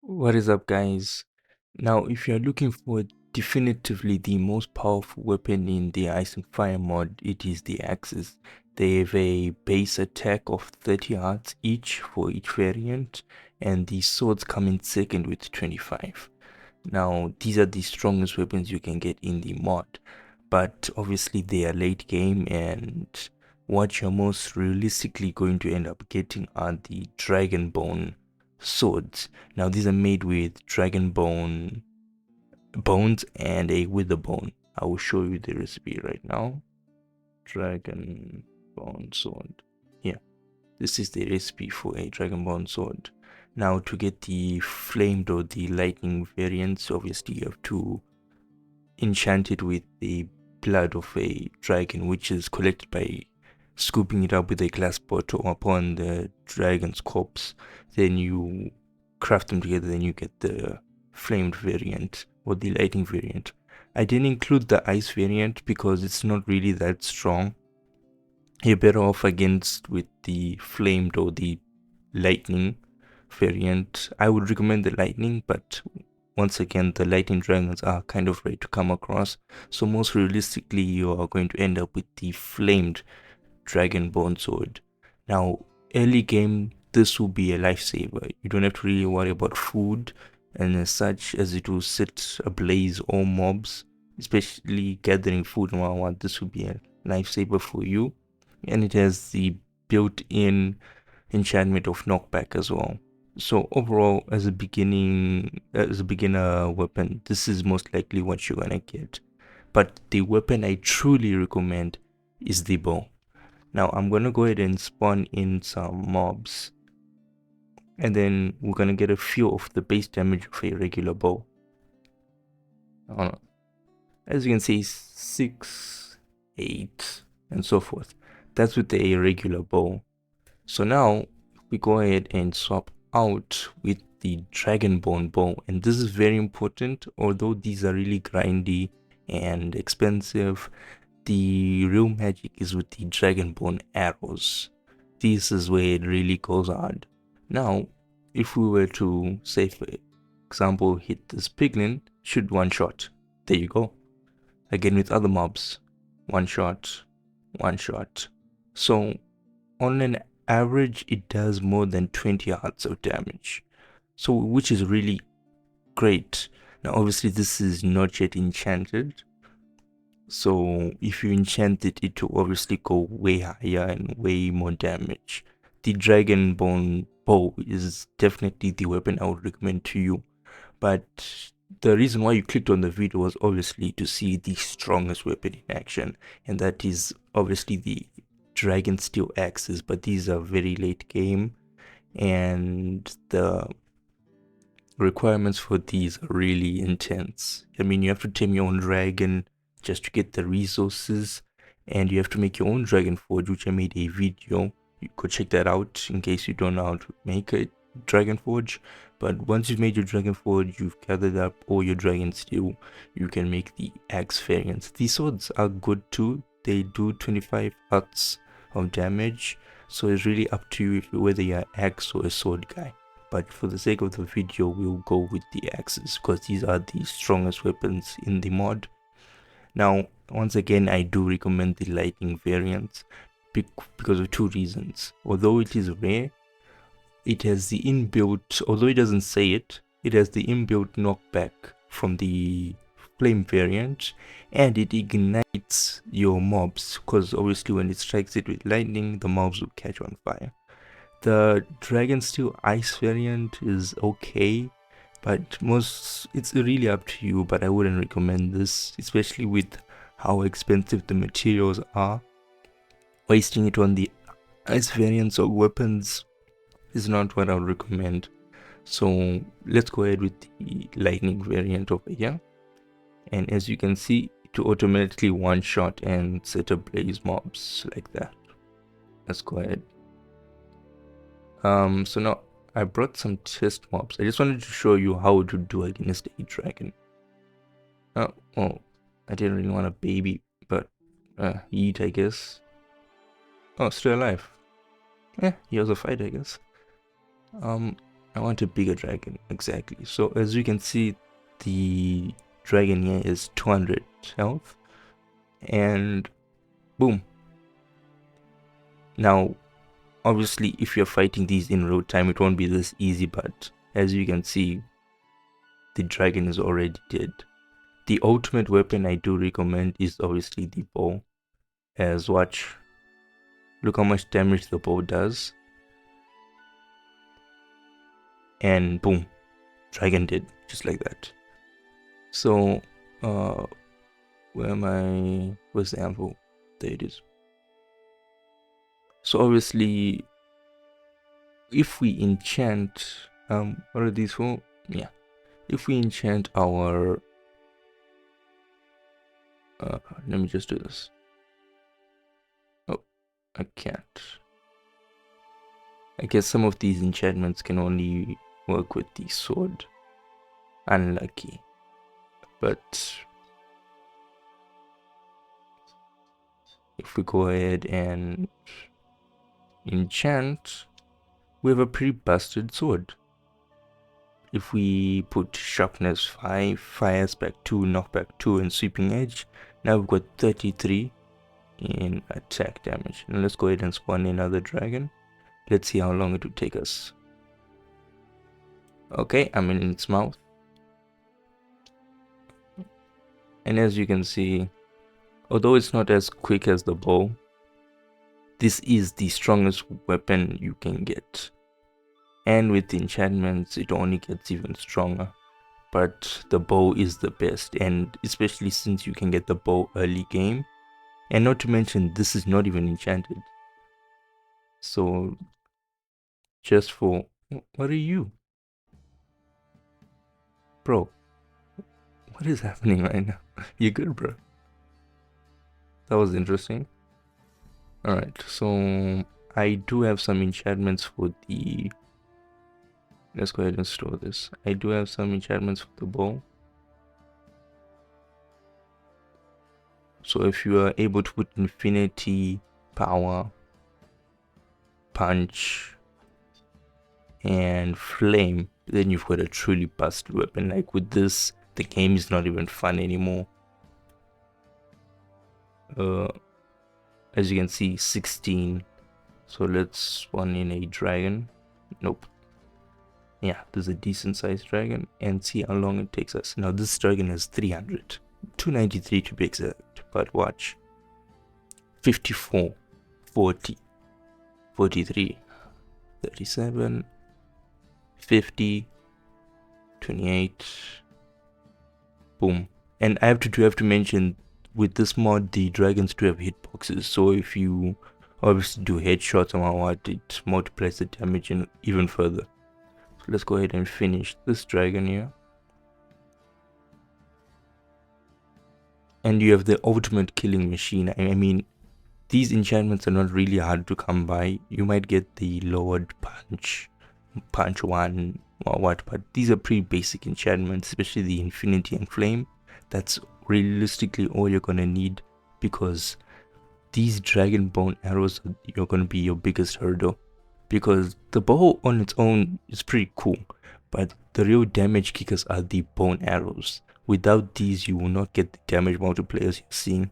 What is up, guys? Now, if you're looking for definitively the most powerful weapon in the Ice and Fire mod, it is the axes. They have a base attack of 30 hearts each for each variant, and the swords come in second with 25. Now, these are the strongest weapons you can get in the mod, but obviously they are late game, and what you're most realistically going to end up getting are the Dragonbone swords. Now, these are made with Dragonbone bones and a wither bone. I will show you the recipe right now. Dragonbone sword. Yeah, this is the recipe for a Dragonbone sword. Now, to get the flamed or the lightning variants, obviously you have to enchant it with the blood of a dragon, which is collected by scooping it up with a glass bottle upon the dragon's corpse. Then you craft them together, then you get the flamed variant or the lightning variant. I didn't include the ice variant because it's not really that strong. You're better off against with the flamed or the lightning variant. I would recommend the lightning, but once again, the lightning dragons are kind of rare to come across, so most realistically you are going to end up with the flamed Dragonbone sword. Now, early game, this will be a lifesaver. You don't have to really worry about food and as such, as it will set ablaze all mobs, especially gathering food in 1-1. This will be a lifesaver for you, and it has the built-in enchantment of knockback as well. So overall, as a beginner weapon, this is most likely what you're gonna get. But the weapon I truly recommend is the bow. Now I'm gonna go ahead and spawn in some mobs, and then we're gonna get a feel of the base damage of a regular bow. As you can see, 6, 8, and so forth. That's with a regular bow. So now we go ahead and swap out with the Dragonbone bow, and this is very important. Although these are really grindy and expensive, the real magic is with the Dragonbone arrows. This is where it really goes hard. Now, if we were to say, for example, hit this piglin, shoot one shot. There you go. Again with other mobs, one shot. So on an average, it does more than 20 hearts of damage, so which is really great. Now obviously this is not yet enchanted, so if you enchant it, it will obviously go way higher and way more damage. The Dragonbone bow is definitely the weapon I would recommend to you, but the reason why you clicked on the video was obviously to see the strongest weapon in action, and that is obviously the Dragonsteel axes, but these are very late game, and the requirements for these are really intense. I mean, you have to tame your own dragon just to get the resources, and you have to make your own dragon forge, which I made a video. You could check that out in case you don't know how to make a dragon forge. But once you've made your dragon forge, you've gathered up all your Dragonsteel, you can make the axe variants. These swords are good too. They do 25 hearts of damage, so it's really up to you whether you're an axe or a sword guy. But for the sake of the video, we'll go with the axes because these are the strongest weapons in the mod. Now, once again, I do recommend the lightning variants because of two reasons. Although it is rare, it has the inbuilt, although it doesn't say it, it has the inbuilt knockback from the flame variant, and it ignites your mobs because obviously when it strikes it with lightning, the mobs will catch on fire. The Dragonsteel ice variant is okay, but it's really up to you, but I wouldn't recommend this, especially with how expensive the materials are. Wasting it on the ice variants or weapons is not what I would recommend. So let's go ahead with the lightning variant over here, and as you can see, to automatically one shot and set ablaze mobs like that. Let's go ahead. So now I brought some test mobs. I just wanted to show you how to do against a dragon. Oh, I didn't really want a baby, but eat, I guess. Oh, still alive. He has a fight, I guess. I want a bigger dragon, exactly. So as you can see, the dragon here is 200 health, and boom. Now, obviously, if you're fighting these in real time, it won't be this easy, but as you can see, the dragon is already dead. The ultimate weapon I do recommend is obviously the bow, as watch, look how much damage the bow does, and boom, dragon dead, just like that. So, where am I? Where's the anvil? There it is. So obviously, if we enchant, what are these for? Yeah, if we enchant our, let me just do this. Oh, I can't. I guess some of these enchantments can only work with the sword. Unlucky. But if we go ahead and enchant, we have a pretty busted sword. If we put sharpness 5, fire aspect 2, knockback 2, and sweeping edge, now we've got 33 in attack damage. Now let's go ahead and spawn another dragon. Let's see how long it will take us. Okay, I'm in its mouth. And as you can see, although it's not as quick as the bow, this is the strongest weapon you can get. And with enchantments, it only gets even stronger. But the bow is the best, and especially since you can get the bow early game. And not to mention, this is not even enchanted. So, just for... What are you? Bro, what is happening right now? You good, bro? That was interesting. Alright, so I do have some enchantments for the... Let's go ahead and store this. I do have some enchantments for the bow. So if you are able to put infinity, power, punch, and flame, then you've got a truly busted weapon. Like with this, the game is not even fun anymore. As you can see, 16. So let's spawn in a dragon. Nope. Yeah, there's a decent sized dragon, and see how long it takes us. Now this dragon is 300, 293 to be exact, but watch. 54, 40, 43, 37, 50, 28, boom. And I have to mention, with this mod, the dragons do have hitboxes, so if you obviously do headshots and what, it multiplies the damage even further. So let's go ahead and finish this dragon here. And you have the ultimate killing machine. I mean, these enchantments are not really hard to come by. You might get the lowered punch 1 or what, but these are pretty basic enchantments, especially the infinity and flame. That's realistically all you're gonna need, because these Dragonbone arrows are gonna be your biggest hurdle. Because the bow on its own is pretty cool, but the real damage kickers are the bone arrows. Without these, you will not get the damage multipliers you're seeing.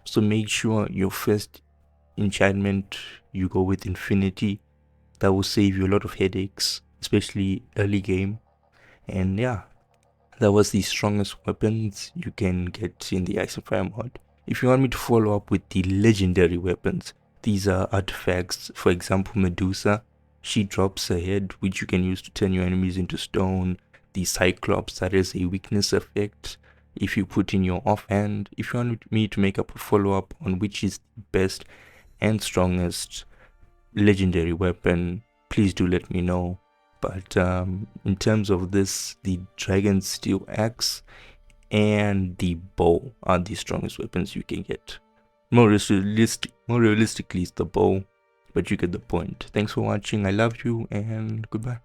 So make sure your first enchantment you go with infinity. That will save you a lot of headaches, especially early game. And yeah, that was the strongest weapons you can get in the Ice and Fire mod. If you want me to follow up with the legendary weapons, these are artifacts. For example, Medusa, she drops a head which you can use to turn your enemies into stone. The Cyclops, that is a weakness effect if you put in your offhand. If you want me to make up a follow up on which is the best and strongest legendary weapon, please do let me know. But in terms of this, the Dragonsteel axe and the bow are the strongest weapons you can get. More realistically, it's the bow, but you get the point. Thanks for watching. I love you, and goodbye.